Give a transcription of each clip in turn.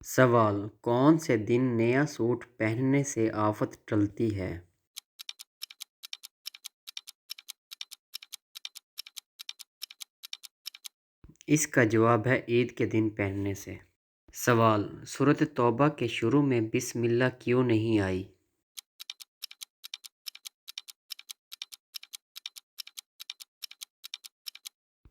سوال: کون سے دن نیا سوٹ پہننے سے آفت ٹلتی ہے؟ اس کا جواب ہے عید کے دن پہننے سے۔ سوال: سورۃ توبہ کے شروع میں بسم اللہ کیوں نہیں آئی؟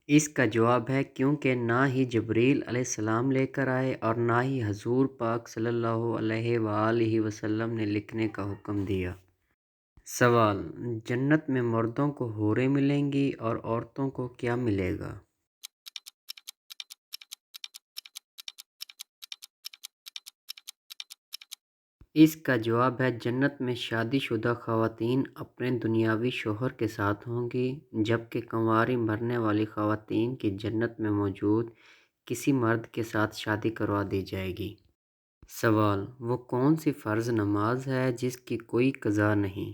اس کا جواب ہے کیونکہ نہ ہی جبریل علیہ السلام لے کر آئے اور نہ ہی حضور پاک صلی اللہ علیہ وآلہ وسلم نے لکھنے کا حکم دیا۔ سوال: جنت میں مردوں کو حوریں ملیں گی اور عورتوں کو کیا ملے گا؟ اس کا جواب ہے جنت میں شادی شدہ خواتین اپنے دنیاوی شوہر کے ساتھ ہوں گی، جبکہ کنواری مرنے والی خواتین کی جنت میں موجود کسی مرد کے ساتھ شادی کروا دی جائے گی۔ سوال: وہ کون سی فرض نماز ہے جس کی کوئی قضا نہیں؟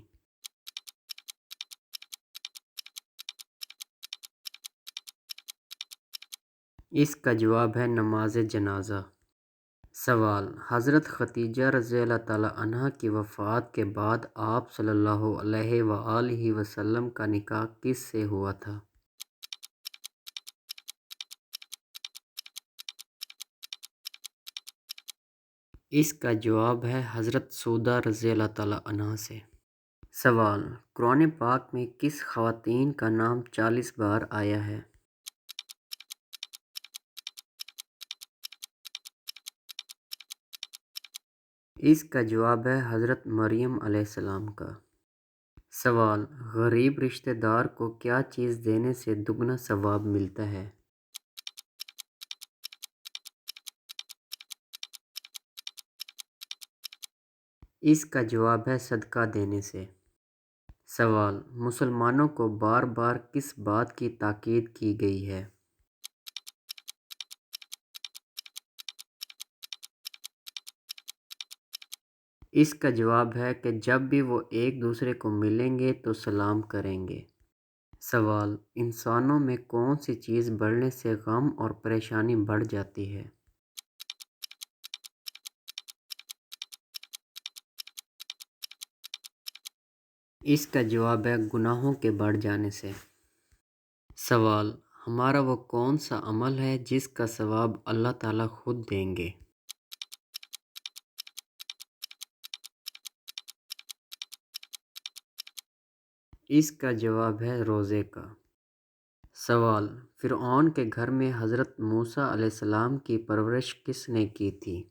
اس کا جواب ہے نماز جنازہ۔ سوال: حضرت خدیجہ رضی اللہ تعالی عنہ کی وفات کے بعد آپ صلی اللہ علیہ وآلہ وسلم کا نکاح کس سے ہوا تھا؟ اس کا جواب ہے حضرت سودہ رضی اللہ تعالی عنہ سے۔ سوال: قرآن پاک میں کس خواتین کا نام 40 بار آیا ہے؟ اس کا جواب ہے حضرت مریم علیہ السلام کا۔ سوال: غریب رشتہ دار کو کیا چیز دینے سے دگنا ثواب ملتا ہے؟ اس کا جواب ہے صدقہ دینے سے۔ سوال: مسلمانوں کو بار بار کس بات کی تاکید کی گئی ہے؟ اس کا جواب ہے کہ جب بھی وہ ایک دوسرے کو ملیں گے تو سلام کریں گے۔ سوال: انسانوں میں کون سی چیز بڑھنے سے غم اور پریشانی بڑھ جاتی ہے؟ اس کا جواب ہے گناہوں کے بڑھ جانے سے۔ سوال: ہمارا وہ کون سا عمل ہے جس کا ثواب اللہ تعالیٰ خود دیں گے؟ اس کا جواب ہے روزے کا۔ سوال: فرعون کے گھر میں حضرت موسیٰ علیہ السلام کی پرورش کس نے کی تھی؟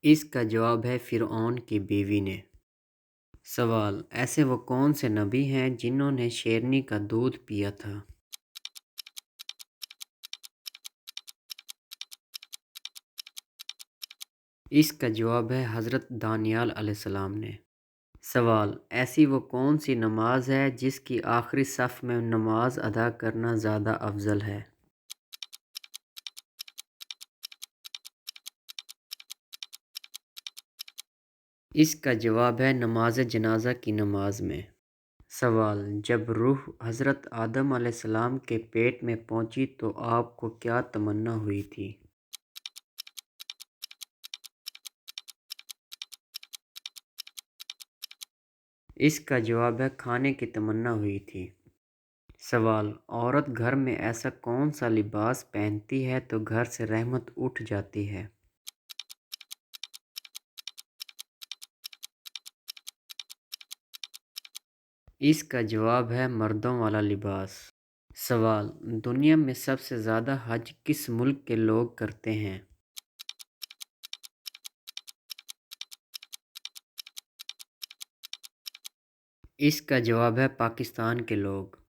اس کا جواب ہے فرعون کی بیوی نے۔ سوال: ایسے وہ کون سے نبی ہیں جنہوں نے شیرنی کا دودھ پیا تھا؟ اس کا جواب ہے حضرت دانیال علیہ السلام نے۔ سوال: ایسی وہ کون سی نماز ہے جس کی آخری صف میں نماز ادا کرنا زیادہ افضل ہے؟ اس کا جواب ہے نماز جنازہ کی نماز میں۔ سوال: جب روح حضرت آدم علیہ السلام کے پیٹ میں پہنچی تو آپ کو کیا تمنا ہوئی تھی؟ اس کا جواب ہے کھانے کی تمنا ہوئی تھی۔ سوال: عورت گھر میں ایسا کون سا لباس پہنتی ہے تو گھر سے رحمت اٹھ جاتی ہے؟ اس کا جواب ہے مردوں والا لباس۔ سوال: دنیا میں سب سے زیادہ حج کس ملک کے لوگ کرتے ہیں؟ اس کا جواب ہے پاکستان کے لوگ۔